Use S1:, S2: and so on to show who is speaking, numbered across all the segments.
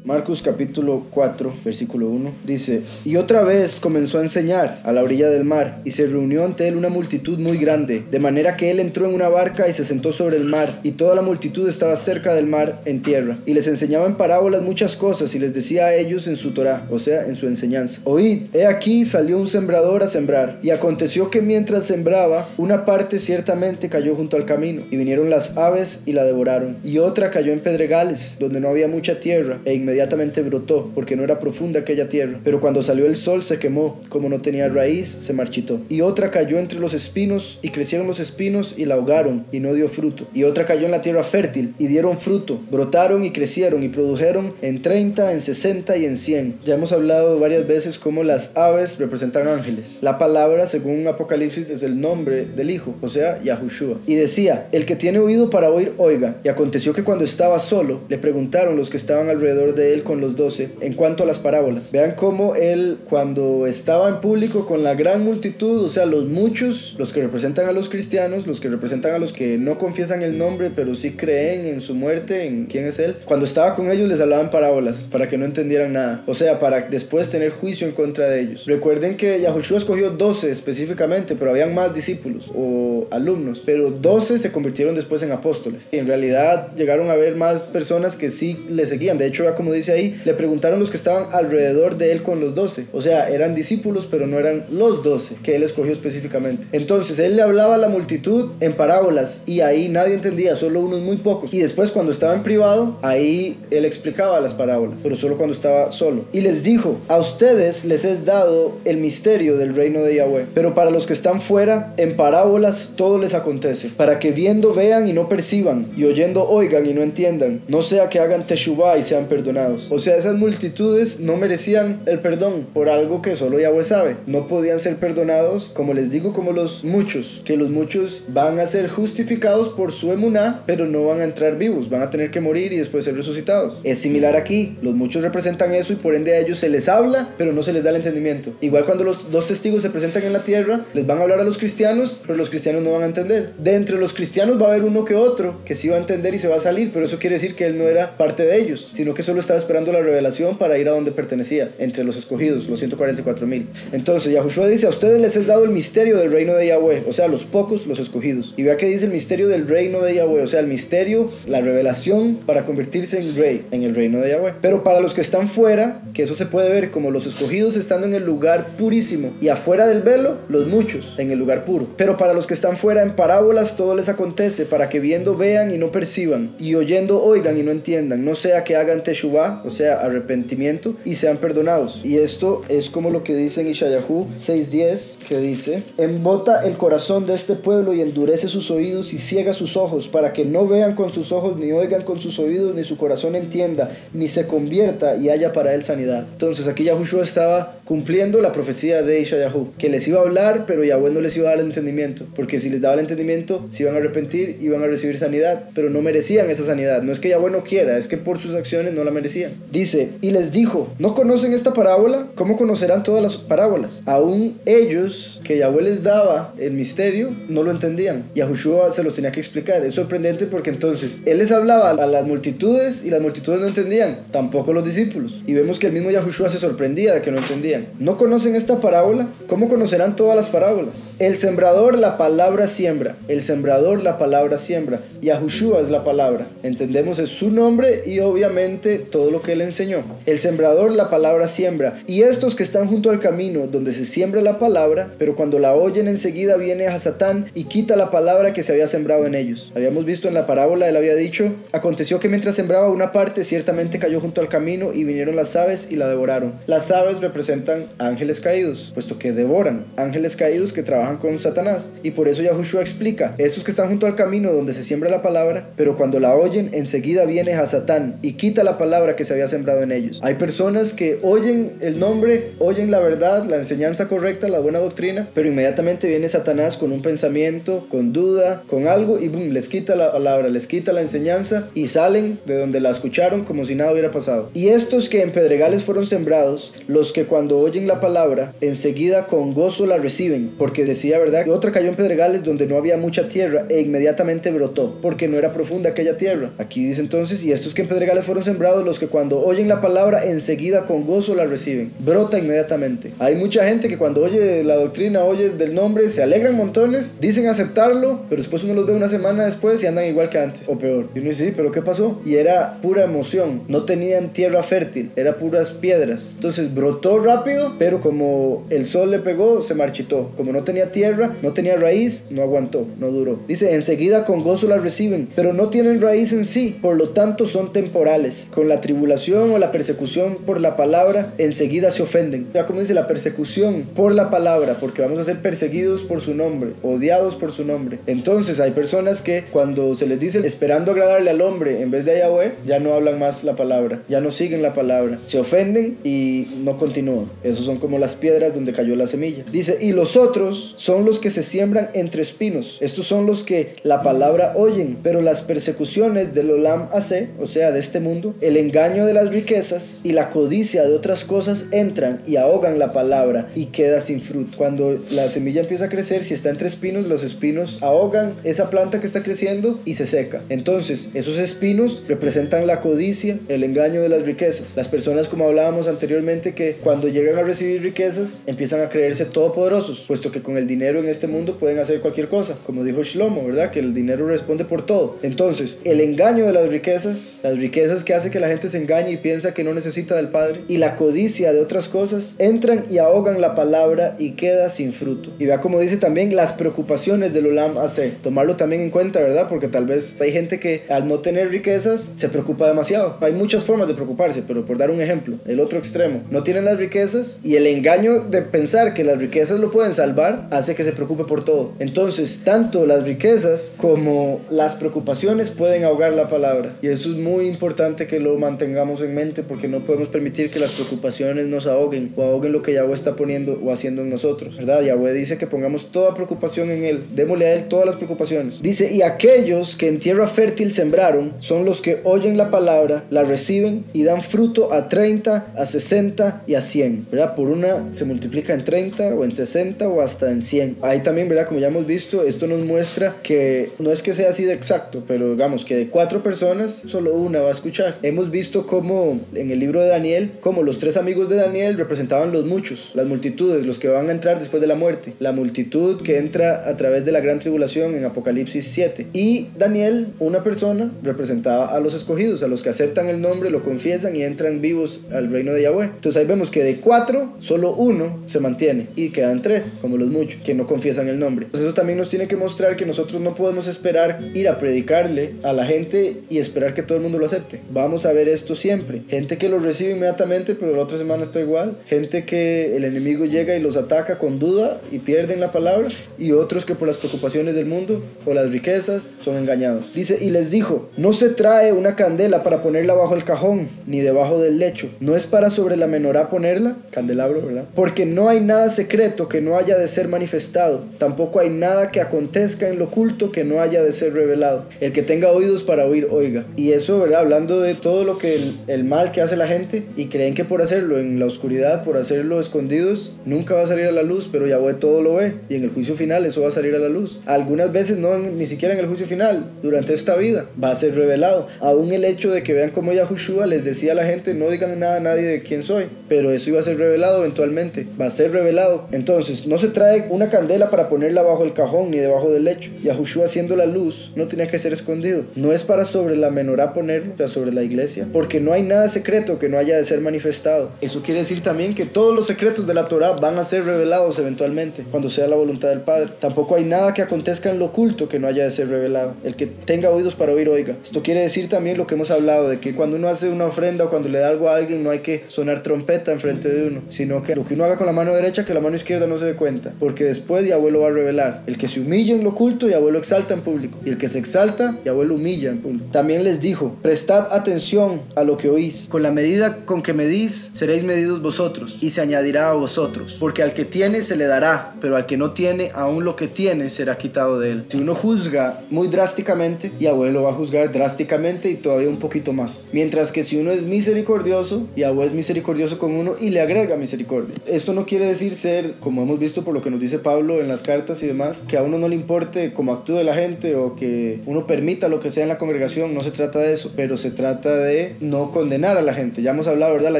S1: Marcos capítulo 4, versículo 1, dice: Y otra vez comenzó a enseñar a la orilla del mar, y se reunió ante él una multitud muy grande, de manera que él entró en una barca y se sentó sobre el mar, y toda la multitud estaba cerca del mar en tierra. Y les enseñaba en parábolas muchas cosas, y les decía a ellos en su Torá, o sea, en su enseñanza: Oíd, he aquí salió un sembrador a sembrar, y aconteció que mientras sembraba, una parte ciertamente cayó junto al camino, y vinieron las aves y la devoraron, y otra cayó en pedregales, donde no había mucha tierra, e inmediatamente brotó, porque no era profunda aquella tierra, pero cuando salió el sol se quemó, como no tenía raíz, se marchitó. Y otra cayó entre los espinos, y crecieron los espinos y la ahogaron, y no dio fruto. Y otra cayó en la tierra fértil, y dieron fruto, brotaron y crecieron, y produjeron en 30, en 60 y en 100. Ya hemos hablado varias veces cómo las aves representan ángeles. La palabra, según Apocalipsis, es el nombre del Hijo, o sea, Yahushua. Y decía: el que tiene oído para oír, oiga. Y aconteció que cuando estaba solo, le preguntaron los que estaban alrededor de él con los 12 en cuanto a las parábolas. Vean cómo él, cuando estaba en público con la gran multitud, o sea, los muchos, los que representan a los cristianos, los que representan a los que no confiesan el nombre pero sí creen en su muerte, en quién es él, cuando estaba con ellos les hablaban parábolas para que no entendieran nada, o sea, para después tener juicio en contra de ellos. Recuerden que Yahushua escogió 12 específicamente, pero habían más discípulos o alumnos, pero 12 se convirtieron después en apóstoles, y en realidad llegaron a haber más personas que sí le seguían. De hecho, ya como dice ahí, le preguntaron los que estaban alrededor de él con los 12, o sea, eran discípulos pero no eran los 12 que él escogió específicamente. Entonces él le hablaba a la multitud en parábolas, y ahí nadie entendía, solo unos muy pocos. Y después, cuando estaba en privado, ahí él explicaba las parábolas, pero solo cuando estaba solo. Y les dijo: a ustedes les es dado el misterio del reino de Yahweh, pero para los que están fuera, en parábolas todo les acontece, para que viendo vean y no perciban, y oyendo oigan y no entiendan, no sea que hagan teshuvá y sean perdonados. O sea, esas multitudes no merecían el perdón por algo que solo Yahweh sabe. No podían ser perdonados, como les digo, como los muchos, que los muchos van a ser justificados por su emuná, pero no van a entrar vivos, van a tener que morir y después ser resucitados. Es similar aquí, los muchos representan eso, y por ende a ellos se les habla, pero no se les da el entendimiento. Igual cuando los dos testigos se presentan en la tierra, les van a hablar a los cristianos, pero los cristianos no van a entender. De entre los cristianos va a haber uno que otro que sí va a entender y se va a salir, pero eso quiere decir que él no era parte de ellos, sino que solo estaba esperando la revelación para ir a donde pertenecía, entre los escogidos, los 144,000. Entonces Yahushua dice: a ustedes les es dado el misterio del reino de Yahweh, o sea, los pocos, los escogidos. Y vea que dice el misterio del reino de Yahweh, o sea, el misterio, la revelación para convertirse en rey en el reino de Yahweh. Pero para los que están fuera, que eso se puede ver como los escogidos estando en el lugar purísimo, y afuera del velo, los muchos en el lugar puro. Pero para los que están fuera, en parábolas todo les acontece, para que viendo vean y no perciban, y oyendo oigan y no entiendan, no sea que hagan teshuvá, o sea, arrepentimiento, y sean perdonados. Y esto es como lo que dice en Ishayahu 6:10, que dice: embota el corazón de este pueblo y endurece sus oídos y ciega sus ojos, para que no vean con sus ojos, ni oigan con sus oídos, ni su corazón entienda, ni se convierta y haya para él sanidad. Entonces aquí Yahushua estaba cumpliendo la profecía de Ishayahu, que les iba a hablar, pero Yahweh no les iba a dar el entendimiento, porque si les daba el entendimiento, se iban a arrepentir, iban a recibir sanidad, pero no merecían esa sanidad. No es que Yahweh no quiera, es que por sus acciones no la merecían. Dice: y les dijo: ¿no conocen esta parábola? ¿Cómo conocerán todas las parábolas? Aún ellos, que Yahweh les daba el misterio, no lo entendían. Yahushua se los tenía que explicar. Es sorprendente porque entonces él les hablaba a las multitudes y las multitudes no entendían, tampoco los discípulos. Y vemos que el mismo Yahushua se sorprendía de que no entendían. ¿No conocen esta parábola? ¿Cómo conocerán todas las parábolas? El sembrador la palabra siembra. El sembrador la palabra siembra. Yahushua es la palabra. Entendemos, es su nombre y obviamente todo lo que él enseñó. El sembrador la palabra siembra. Y estos que están junto al camino donde se siembra la palabra, pero cuando la oyen enseguida viene a Satán y quita la palabra que se había sembrado en ellos. Habíamos visto en la parábola, él había dicho: aconteció que mientras sembraba una parte, ciertamente cayó junto al camino, y vinieron las aves y la devoraron. Las aves representan ángeles caídos, puesto que devoran, ángeles caídos que trabajan con Satanás. Y por eso Yahushua explica: estos que están junto al camino donde se siembra la palabra, pero cuando la oyen enseguida viene a Satán y quita la palabra que se había sembrado en ellos. Hay personas que oyen el nombre, oyen la verdad, la enseñanza correcta, la buena doctrina, pero inmediatamente viene Satanás con un pensamiento, con duda, con algo, y boom, les quita la palabra, les quita la enseñanza, y salen de donde la escucharon como si nada hubiera pasado. Y estos que en pedregales fueron sembrados, los que cuando cuando oyen la palabra, enseguida con gozo la reciben, porque decía, ¿verdad? Y otra cayó en pedregales donde no había mucha tierra e inmediatamente brotó, porque no era profunda aquella tierra. Aquí dice entonces, y estos que en pedregales fueron sembrados, los que cuando oyen la palabra, enseguida con gozo la reciben. Brota inmediatamente. Hay mucha gente que cuando oye la doctrina, oye del nombre, se alegran montones, dicen aceptarlo, pero después uno los ve una semana después y andan igual que antes, o peor. Y uno dice, sí, pero ¿qué pasó? Y era pura emoción, no tenían tierra fértil, era puras piedras. Entonces brotó rápido, pero como el sol le pegó, se marchitó. Como no tenía tierra, no tenía raíz, no aguantó, no duró. Dice, enseguida con gozo la reciben, pero no tienen raíz en sí, por lo tanto son temporales. Con la tribulación o la persecución por la palabra, enseguida se ofenden. Ya como dice, la persecución por la palabra, porque vamos a ser perseguidos por su nombre, odiados por su nombre. Entonces hay personas que cuando se les dice esperando agradarle al hombre en vez de a Yahweh, ya no hablan más la palabra, ya no siguen la palabra, se ofenden y no continúan. Esos son como las piedras donde cayó la semilla. Dice, y los otros son los que se siembran entre espinos. Estos son los que la palabra oyen, pero las persecuciones del Olam Asé, o sea, de este mundo, el engaño de las riquezas y la codicia de otras cosas entran y ahogan la palabra y queda sin fruto. Cuando la semilla empieza a crecer, si está entre espinos, los espinos ahogan esa planta que está creciendo y se seca. Entonces, esos espinos representan la codicia, el engaño de las riquezas. Las personas, como hablábamos anteriormente, que cuando llegan a recibir riquezas, empiezan a creerse todopoderosos, puesto que con el dinero en este mundo pueden hacer cualquier cosa, como dijo Shlomo, ¿verdad? Que el dinero responde por todo. Entonces, el engaño de las riquezas que hace que la gente se engañe y piensa que no necesita del Padre, y la codicia de otras cosas, entran y ahogan la palabra y queda sin fruto. Y vea como dice también las preocupaciones del Olam Asé. Tomarlo también en cuenta, ¿verdad? Porque tal vez hay gente que al no tener riquezas se preocupa demasiado. Hay muchas formas de preocuparse, pero por dar un ejemplo, el otro extremo, no tienen las riquezas y el engaño de pensar que las riquezas lo pueden salvar hace que se preocupe por todo. Entonces, tanto las riquezas como las preocupaciones pueden ahogar la palabra, y eso es muy importante que lo mantengamos en mente, porque no podemos permitir que las preocupaciones nos ahoguen o ahoguen lo que Yahweh está poniendo o haciendo en nosotros, ¿verdad? Yahweh dice que pongamos toda preocupación en Él, démosle a Él todas las preocupaciones. Dice, y aquellos que en tierra fértil sembraron son los que oyen la palabra, la reciben y dan fruto a 30, a 60 y a 100, ¿verdad? Por una se multiplica en 30 o en 60 o hasta en 100. Ahí también, ¿verdad? Como ya hemos visto, esto nos muestra que no es que sea así de exacto, pero digamos que de 4 personas, solo una va a escuchar. Hemos visto cómo en el libro de Daniel, como los 3 amigos de Daniel representaban los muchos, las multitudes, los que van a entrar después de la muerte, la multitud que entra a través de la gran tribulación en Apocalipsis 7. Y Daniel, una persona, representaba a los escogidos, a los que aceptan el nombre, lo confiesan y entran vivos al reino de Yahweh. Entonces ahí vemos que de 4, solo uno se mantiene y quedan 3, como los muchos, que no confiesan el nombre. Entonces eso también nos tiene que mostrar que nosotros no podemos esperar ir a predicarle a la gente y esperar que todo el mundo lo acepte. Vamos a ver esto siempre. Gente que lo recibe inmediatamente, pero la otra semana está igual. Gente que el enemigo llega y los ataca con duda y pierden la palabra. Y otros que por las preocupaciones del mundo o las riquezas son engañados. Dice, y les dijo, no se trae una candela para ponerla bajo el cajón, ni debajo del lecho. No es para sobre la menorá ponerla, candelabro, ¿verdad? Porque no hay nada secreto que no haya de ser manifestado. Tampoco hay nada que acontezca en lo oculto que no haya de ser revelado. El que tenga oídos para oír, oiga. Y eso, ¿verdad? Hablando de todo lo que el mal que hace la gente, y creen que por hacerlo en la oscuridad, por hacerlo escondidos, nunca va a salir a la luz, pero Yahweh todo lo ve, y en el juicio final eso va a salir a la luz. Algunas veces no, ni siquiera en el juicio final, durante esta vida va a ser revelado. Aún el hecho de que vean cómo Yahushua les decía a la gente, no digan nada a nadie de quién soy, pero eso iba a ser revelado eventualmente, va a ser revelado. Entonces no se trae una candela para ponerla bajo el cajón ni debajo del lecho. Yahushua siendo la luz no tenía que ser escondido. No es para sobre la menorá ponerlo, o sea, sobre la iglesia, porque no hay nada secreto que no haya de ser manifestado. Eso quiere decir también que todos los secretos de la Torah van a ser revelados eventualmente, cuando sea la voluntad del Padre. Tampoco hay nada que acontezca en lo oculto que no haya de ser revelado. El que tenga oídos para oír, oiga. Esto quiere decir también lo que hemos hablado, de que cuando uno hace una ofrenda o cuando le da algo a alguien, no hay que sonar trompeta enfrente de uno, sino que lo que uno haga con la mano derecha, que la mano izquierda no se dé cuenta, porque después Yahweh lo va a revelar. El que se humilla en lo oculto, Yahweh lo exalta en público, y el que se exalta, Yahweh lo humilla en público. También les dijo, prestad atención a lo que oís. Con la medida con que medís, seréis medidos vosotros, y se añadirá a vosotros. Porque al que tiene se le dará, pero al que no tiene, aún lo que tiene será quitado de él. Si uno juzga muy drásticamente, Yahweh lo va a juzgar drásticamente y todavía un poquito más. Mientras que si uno es misericordioso, Yahweh es misericordioso con uno y le agrega misericordia. Esto no quiere decir ser, como hemos visto por lo que nos dice Pablo en las cartas y demás, que a uno no le importe cómo actúe la gente o que uno permita lo que sea en la congregación. No se trata de eso, pero se trata de no condenar a la gente. Ya hemos hablado, ¿verdad?, la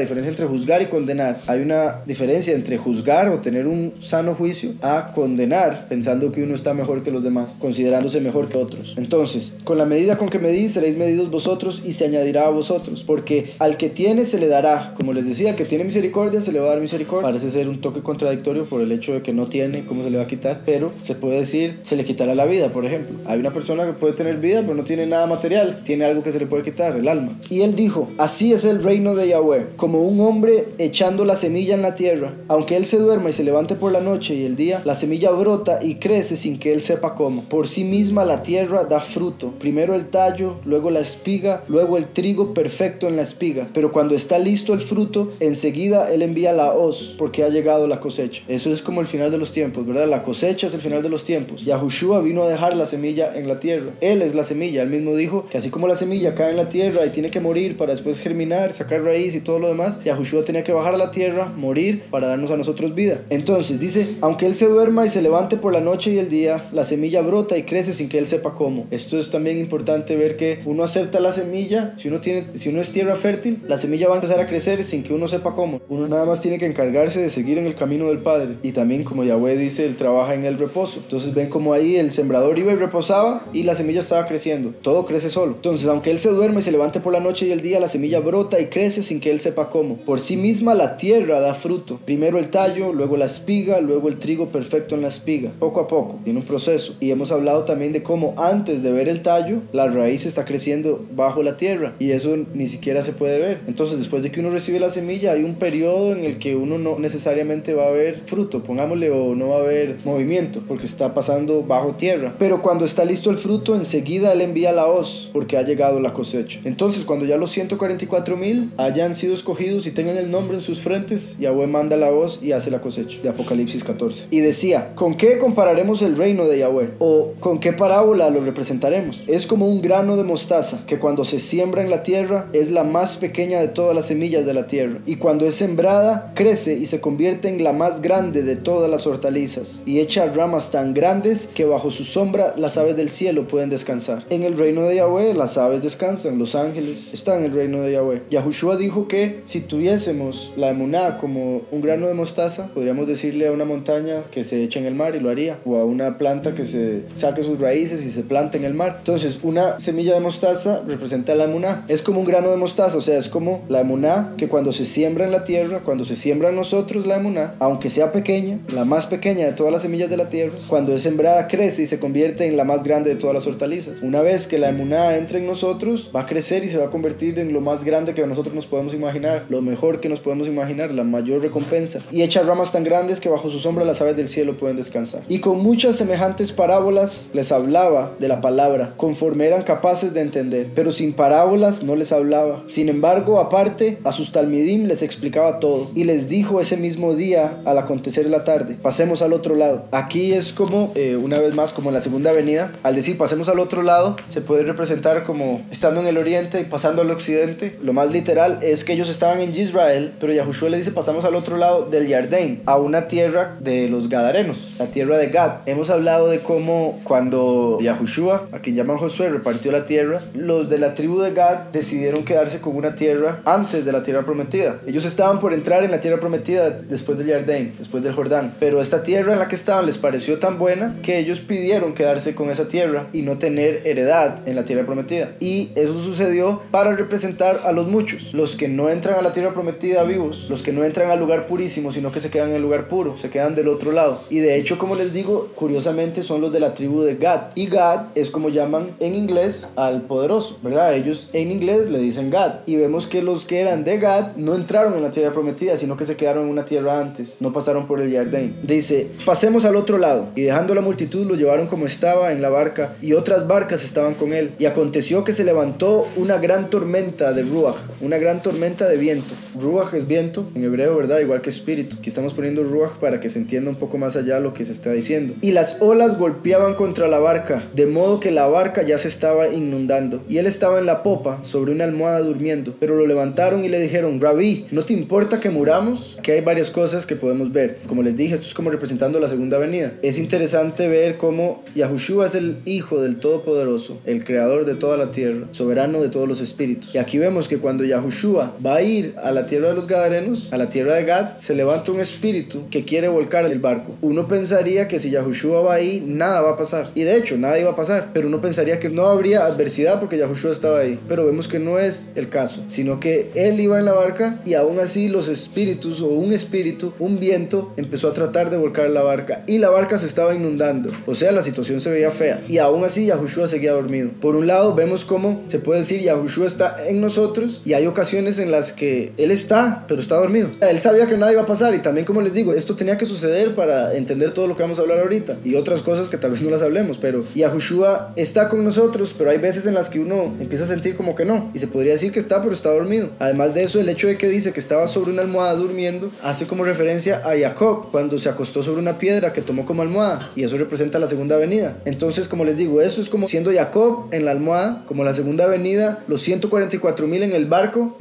S1: diferencia entre juzgar y condenar. Hay una diferencia entre juzgar o tener un sano juicio a condenar pensando que uno está mejor que los demás, considerándose mejor que otros. Entonces, con la medida con que medís seréis medidos vosotros y se añadirá a vosotros, porque al que tiene se le dará. Como les decía, al que tiene misericordia se le va a dar misericordia. Parece ser un toque contradictorio por el hecho de que no tiene, ¿cómo se le va a quitar? Pero se puede decir, se le quitará la vida, por ejemplo. Hay una persona que puede tener vida pero no tiene nada material, tiene algo que se le puede quitar, el alma. Y él dijo, así es el reino de Yahweh, como un hombre echando la semilla en la tierra. Aunque él se duerma y se levante por la noche y el día, la semilla brota y crece sin que él sepa cómo. Por sí misma la tierra da fruto, primero el tallo, luego la espiga, luego el trigo perfecto en la espiga. Pero cuando está listo el fruto, enseguida él envía la hoz, porque ha llegado la cosecha. Eso es como el final de los tiempos, ¿verdad? La cosecha es el final de los tiempos. Yahushua vino a dejar la semilla en la tierra. Él es la semilla. Él mismo dijo que así como la semilla cae en la tierra y tiene que morir para después germinar, sacar raíz y todo lo demás, Yahushua tenía que bajar a la tierra, morir para darnos a nosotros vida. Entonces dice, aunque él se duerma y se levante por la noche y el día, la semilla brota y crece sin que él sepa cómo. Esto es también importante ver que uno acepta la semilla. Si uno es tierra fértil, la semilla va a empezar a crecer sin que uno sepa cómo. Uno nada más tiene que encargarse de seguir en el camino del Padre. Y también, como Yahweh dice, él trabaja en el reposo. Entonces ven como ahí el sembrador iba y reposaba y la semilla estaba creciendo. Todo crece solo. Entonces, aunque él se duerme y se levante por la noche y el día, la semilla brota y crece sin que él sepa cómo. Por sí misma la tierra da fruto. Primero el tallo, luego la espiga, luego el trigo perfecto en la espiga. Poco a poco, tiene un proceso. Y hemos hablado también de cómo antes de ver el tallo, la raíz está creciendo bajo la tierra. Y eso ni siquiera se puede ver. Entonces, después de que uno recibe la semilla, hay un periodo en el que uno no necesariamente va a ver fruto, pongámosle, o no va a haber movimiento, porque está pasando bajo tierra. Pero cuando está listo el fruto, enseguida él envía la hoz, porque ha llegado la cosecha. Entonces, cuando ya los 144,000 hayan sido escogidos y tengan el nombre en sus frentes, Yahweh manda la hoz y hace la cosecha. De Apocalipsis 14. Y decía, ¿con qué compararemos el reino de Yahweh? ¿O con qué parábola lo representaremos? Es como un grano de mostaza, que cuando se siembra en la tierra, es la más pequeña de todas las semillas de la tierra. Y cuando es sembrada, crece y se convierte en la más grande de todas las hortalizas. Y echa ramas tan grandes que bajo su sombra las aves del cielo pueden descansar. En el reino de Yahweh las aves descansan, los ángeles están en el reino de Yahweh. Yahushua dijo que si tuviésemos la emuná como un grano de mostaza, podríamos decirle a una montaña que se eche en el mar y lo haría, o a una planta que se saque sus raíces y se plante en el mar. Entonces, una semilla de mostaza representa la emuná. Es como un grano de mostaza, o sea, es como la emuná que cuando se siembra en la tierra, cuando se siembra en nosotros la emuná, aunque sea pequeña, la más pequeña de todas las semillas de la tierra, cuando es sembrada crece y se convierte en la más grande de todas las hortalizas. Una vez que la emuná entre en nosotros, va a crecer y se va a convertir en lo más grande que nosotros nos podemos imaginar, lo mejor que nos podemos imaginar, la mayor recompensa. Y echa ramas tan grandes que bajo su sombra las aves del cielo pueden descansar. Y con muchas semejantes parábolas les hablaba de la palabra, conforme eran capaces de entender, pero sin parábolas no les hablaba. Sin embargo, aparte, a sus talmidim les explicaba todo, y les dijo ese mismo día, al acontecer de la tarde, pasemos al otro lado. Aquí es como, una vez más, como en la segunda venida, al decir pasemos al otro lado, se puede representar como estando en el oriente y pasando al occidente. Lo más literal es que ellos estaban en Israel, pero Yahushua le dice pasamos al otro lado del Yardén, a una tierra de los Gadarenos, la tierra de Gad. Hemos hablado de cómo cuando Yahushua, a quien llaman Josué, repartió la tierra, los de la tribu de Gad decidieron quedarse con una tierra antes de la tierra prometida. Ellos estaban por entrar en la tierra prometida después del Yardén, después del Jordán, pero esta tierra en la que estaban les pareció tan buena que ellos pidieron quedarse con esa tierra y no tener heredad en la tierra prometida. Y eso sucedió para representar a los muchos, los que no entran a la tierra prometida vivos, los que no entran al lugar purísimo, sino que se quedan en el lugar puro, se quedan del otro lado. Y de hecho, como les digo, curiosamente son los de la tribu de Gad. Y Gad es como llaman en inglés al poderoso, ¿verdad? Ellos en inglés le dicen Gad. Y vemos que los que eran de Gad no entraron en la tierra prometida, sino que se quedaron en una tierra antes, no pasaron por el Yardén. Dice, pasemos al otro lado. Y dejando la multitud lo llevaron como estaba en la barca, y otras barcas estaban con él. Y aconteció que se levantó una gran tormenta de ruach, una gran tormenta de viento. Ruach es viento en hebreo, ¿verdad? Igual que espíritu. Aquí estamos poniendo ruach para que se entienda un poco más allá lo que se está diciendo. Y las olas golpeaban contra la barca, de modo que la barca ya se estaba inundando. Y él estaba en la popa, sobre una almohada durmiendo. Pero lo levantaron y le dijeron, Rabí, ¿no te importa importa que muramos, que hay varias cosas que podemos ver. Como les dije, esto es como representando la segunda venida. Es interesante ver cómo Yahushua es el Hijo del Todopoderoso, el creador de toda la tierra, soberano de todos los espíritus. Y aquí vemos que cuando Yahushua va a ir a la tierra de los Gadarenos, a la tierra de Gad, se levanta un espíritu que quiere volcar el barco. Uno pensaría que si Yahushua va ahí, nada va a pasar. Y de hecho, nada iba a pasar. Pero uno pensaría que no habría adversidad porque Yahushua estaba ahí. Pero vemos que no es el caso, sino que él iba en la barca y aún así los espíritus, o un espíritu, un viento, empezó a tratar de volcar la barca. Y la barca se estaba inundando. O sea, la situación se veía fea. Y aún así Yahushua seguía dormido. Por un lado, vemos cómo se puede decir Yahushua está en nosotros, y hay ocasiones en las que él está, pero está dormido. Él sabía que nada iba a pasar, y también, como les digo, esto tenía que suceder para entender todo lo que vamos a hablar ahorita y otras cosas que tal vez no las hablemos, pero Yahushua está con nosotros, pero hay veces en las que uno empieza a sentir como que no, y se podría decir que está, pero está dormido. Además de eso, el hecho de que dice que estaba sobre una almohada durmiendo hace como referencia a Jacob cuando se acostó sobre una piedra que tomó como almohada, y eso representa la segunda venida. Entonces, como les digo, eso es como siendo Jacob en la almohada, como la segunda venida, los 144,000 en el barco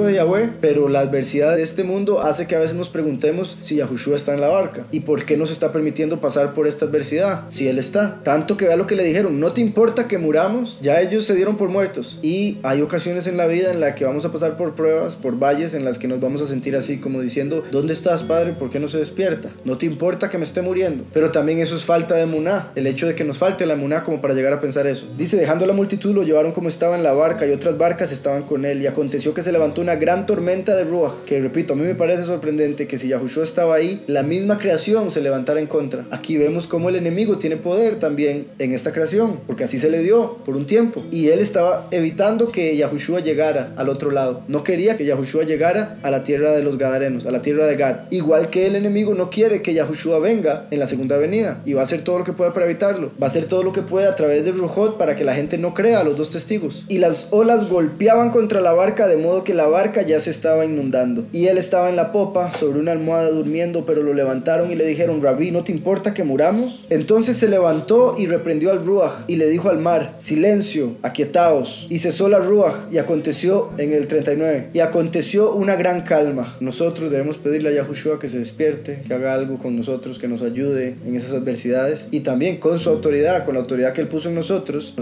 S1: de Yahweh. Pero la adversidad de este mundo hace que a veces nos preguntemos si Yahushua está en la barca y por qué nos está permitiendo pasar por esta adversidad si él está. Tanto que vea lo que le dijeron: no te importa que muramos. Ya ellos se dieron por muertos, y hay ocasiones en la vida en la que vamos a pasar por pruebas, por valles en las que nos vamos a sentir así, como diciendo: ¿dónde estás, Padre? ¿Por qué no se despierta? No te importa que me esté muriendo. Pero también eso es falta de emuná, el hecho de que nos falte la emuná como para llegar a pensar eso. Dice: dejando la multitud, lo llevaron como estaba en la barca, y otras barcas estaban con él, y aconteció que se levantó una gran tormenta de ruaj, que repito, a mí me parece sorprendente que si Yahushua estaba ahí, la misma creación se levantara en contra. Aquí vemos cómo el enemigo tiene poder también en esta creación, porque así se le dio por un tiempo, y él estaba evitando que Yahushua llegara al otro lado. No quería que Yahushua llegara a la tierra de los Gadarenos, a la tierra de Gad. Igual que el enemigo no quiere que Yahushua venga en la segunda venida, y va a hacer todo lo que pueda para evitarlo. Va a hacer todo lo que pueda a través de Rujot para que la gente no crea a los dos testigos. Y las olas golpeaban contra la barca, de modo que la barca ya se estaba inundando, y él estaba en la popa sobre una almohada durmiendo. Pero lo levantaron y le dijeron: Rabí, ¿no te importa que muramos? Entonces se levantó y reprendió al ruaj, y le dijo al mar: silencio, aquietaos. Y cesó la ruaj, y aconteció en el 39, y aconteció una gran calma. Nosotros debemos pedirle a Yahushua que se despierte, que haga algo con nosotros, que nos ayude en esas adversidades, y también con su autoridad, con la autoridad que él puso en nosotros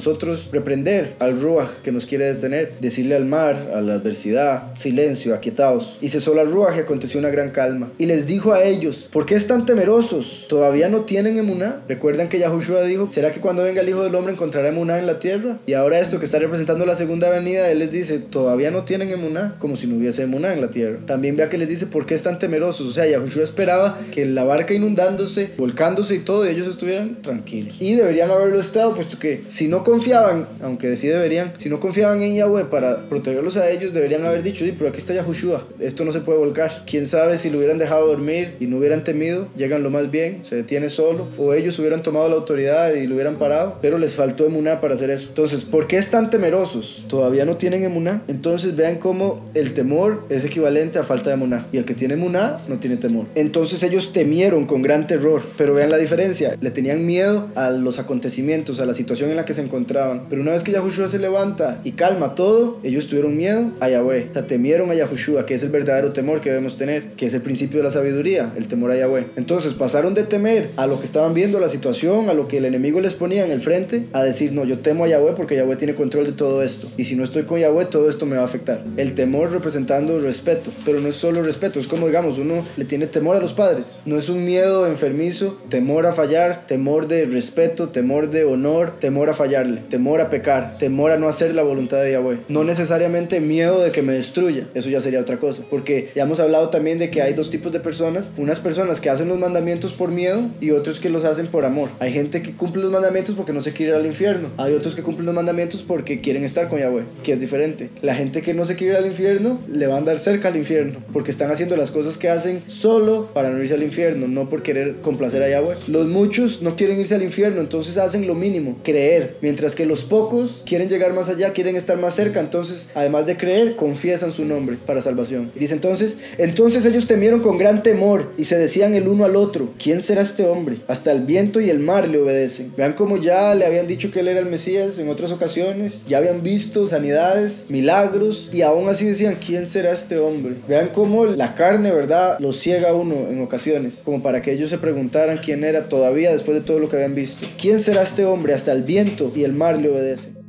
S1: reprender al ruaj que nos quiere detener, decirle al mar, a la adversidad: silencio, aquietaos. Y cesó la ruaj, y aconteció una gran calma. Y les dijo a ellos: ¿por qué están temerosos? ¿Todavía no tienen emuná? Recuerdan que Yahushua dijo: ¿será que cuando venga el Hijo del Hombre encontrará emuná en la tierra? Y ahora esto que está representando la segunda venida, él les dice: ¿todavía no tienen emuná? Como si no hubiese emuná en la tierra. También vea que les dice: ¿por qué están temerosos? O sea, Yahushua esperaba que la barca inundándose, volcándose y todo, ellos estuvieran tranquilos. Y deberían haberlo estado, puesto que si no confiaban, aunque sí deberían, si no confiaban en Yahweh para protegerlos a ellos, deberían haber dicho: sí, pero aquí está Yahushua, esto no se puede volcar. Quién sabe si lo hubieran dejado dormir y no hubieran temido, llegan lo más bien, se detiene solo, o ellos hubieran tomado la autoridad y lo hubieran parado, pero les faltó emuná para hacer eso. Entonces, ¿por qué están temerosos? ¿Todavía no tienen emuná? Entonces vean cómo el temor es equivalente a falta de emuná, y el que tiene emuná no tiene temor. Entonces ellos temieron con gran terror, pero vean la diferencia: le tenían miedo a los acontecimientos, a la situación en la que se encontraban, pero una vez que Yahushua se levanta y calma todo, ellos tuvieron miedo a Yahweh. O sea, temieron a Yahushua, que es el verdadero temor que debemos tener, que es el principio de la sabiduría, el temor a Yahweh. Entonces pasaron de temer a lo que estaban viendo, la situación, a lo que el enemigo les ponía en el frente, a decir: no, yo temo a Yahweh porque Yahweh tiene control de todo esto, y si no estoy con Yahweh, todo esto me va a afectar. El temor representando respeto, pero no es solo respeto, es como, digamos, uno le tiene temor a los padres. No es un miedo enfermizo, temor a fallar, temor de respeto, temor de honor, temor a fallarle, temor a pecar, temor a no hacer la voluntad de Yahweh. No necesariamente miedo de que me destruya, eso ya sería otra cosa, porque ya hemos hablado también de que hay dos tipos de personas: unas personas que hacen los mandamientos por miedo y otros que los hacen por amor. Hay gente que cumple los mandamientos porque no se quiere ir al infierno, hay otros que cumplen los mandamientos porque quieren estar con Yahweh, que es diferente. La gente que no se quiere ir al infierno le va a andar cerca al infierno, porque están haciendo las cosas que hacen solo para no irse al infierno, no por querer complacer a Yahweh. Los muchos no quieren irse al infierno, entonces hacen lo mínimo, creer, mientras que los pocos quieren llegar más allá, quieren estar más cerca. Entonces, además de creer, confiesan su nombre para salvación. Dice entonces ellos temieron con gran temor y se decían el uno al otro: ¿quién será este hombre? Hasta el viento y el mar le obedecen. Vean cómo ya le habían dicho que él era el Mesías en otras ocasiones, ya habían visto sanidades, milagros, y aún así decían: ¿quién será este hombre? Vean cómo la carne, ¿verdad?, los ciega a uno en ocasiones, como para que ellos se preguntaran quién era todavía después de todo lo que habían visto. ¿Quién será este hombre? Hasta el viento y el mar le obedece.